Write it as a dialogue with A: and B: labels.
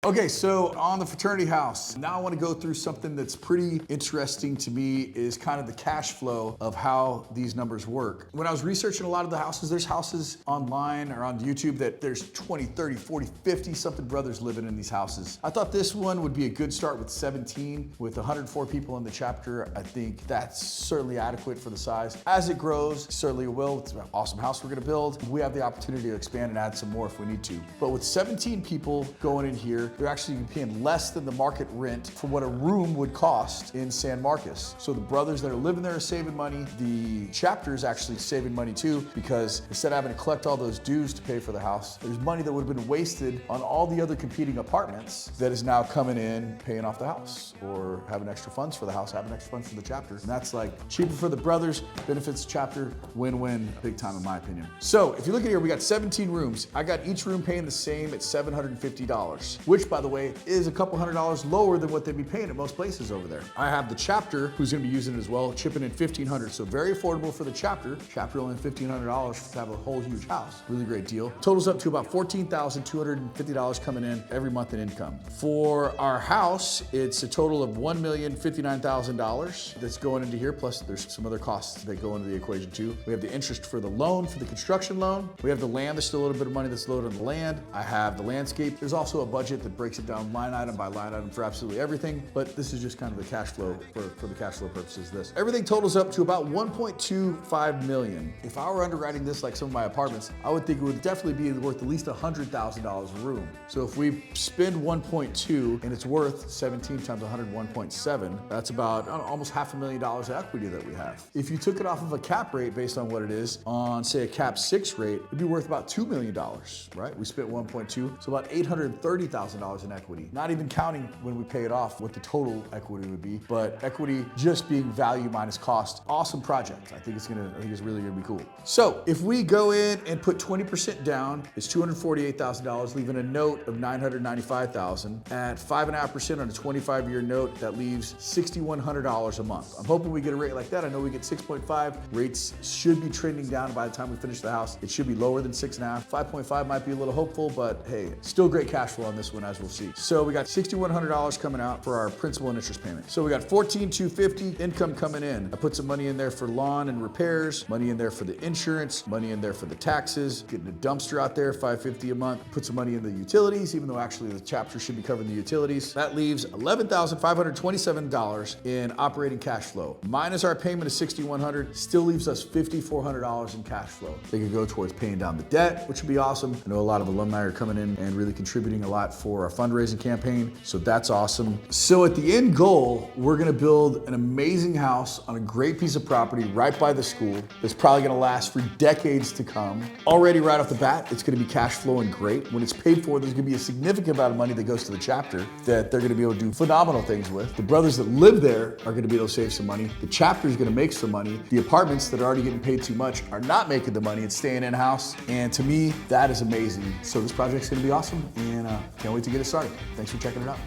A: Okay, so on the fraternity house, now I want to go through something that's pretty interesting to me is kind of the cash flow of how these numbers work. When I was researching a lot of the houses, there's houses online or on YouTube that there's 20, 30, 40, 50 something brothers living in these houses. I thought this one would be a good start with 17. With 104 people in the chapter, I think that's certainly adequate for the size. As it grows, certainly it will. It's an awesome house we're gonna build. We have the opportunity to expand and add some more if we need to. But with 17 people going in here, they're actually paying less than the market rent for what a room would cost in San Marcos. So the brothers that are living there are saving money. The chapter is actually saving money too, because instead of having to collect all those dues to pay for the house, there's money that would have been wasted on all the other competing apartments that is now coming in, paying off the house, or having extra funds for the house, having extra funds for the chapter. And that's like cheaper for the brothers, benefits the chapter, win-win, big time in my opinion. So if you look at here, we got 17 rooms. I got each room paying the same at $750, which by the way, is a couple $100 lower than what they'd be paying at most places over there. I have the chapter who's gonna be using it as well, chipping in $1,500. So very affordable for the chapter. Chapter only $1,500 to have a whole huge house. Really great deal. Totals up to about $14,250 coming in every month in income. For our house, it's a total of $1,059,000 that's going into here. Plus there's some other costs that go into the equation too. We have the interest for the loan, for the construction loan. We have the land. There's still a little bit of money that's loaded on the land. I have the landscape. There's also a budget that breaks it down line item by line item for absolutely everything, but this is just kind of the cash flow for the cash flow purposes. This everything totals up to about 1.25 million. If I were underwriting this like some of my apartments, I would think it would definitely be worth at least $100,000 a room. So if we spend 1.2 and it's worth 17 times 100, 1.7, that's about almost $500,000 of equity that we have. If you took it off of a cap rate based on what it is on say a cap 6 rate, it'd be worth about $2 million, right? We spent 1.2, so about $830,000 in equity. Not even counting when we pay it off what the total equity would be, but equity just being value minus cost. Awesome project. I think it's really gonna be cool. So if we go in and put 20% down, it's $248,000, leaving a note of $995,000. At 5.5% on a 25-year note, that leaves $6,100 a month. I'm hoping we get a rate like that. I know we get 6.5. Rates should be trending down by the time we finish the house. It should be lower than 6.5. 5.5 might be a little hopeful, but hey, still great cash flow on this one as we'll see. So we got $6,100 coming out for our principal and interest payment. So we got $14,250 income coming in. I put some money in there for lawn and repairs, money in there for the insurance, money in there for the taxes, getting a dumpster out there, $550 a month. Put some money in the utilities, even though actually the chapter should be covering the utilities. That leaves $11,527 in operating cash flow. Minus our payment of $6,100, still leaves us $5,400 in cash flow. They could go towards paying down the debt, which would be awesome. I know a lot of alumni are coming in and really contributing a lot for our fundraising campaign, so that's awesome. So at the end goal, we're gonna build an amazing house on a great piece of property right by the school that's probably gonna last for decades to come. Already right off the bat, it's gonna be cash flowing great. When it's paid for, there's gonna be a significant amount of money that goes to the chapter that they're gonna be able to do phenomenal things with. The brothers that live there are gonna be able to save some money. The chapter is gonna make some money. The apartments that are already getting paid too much are not making the money and staying in-house. And to me, that is amazing. So this project's gonna be awesome, and can't wait to get it started. Thanks for checking it out.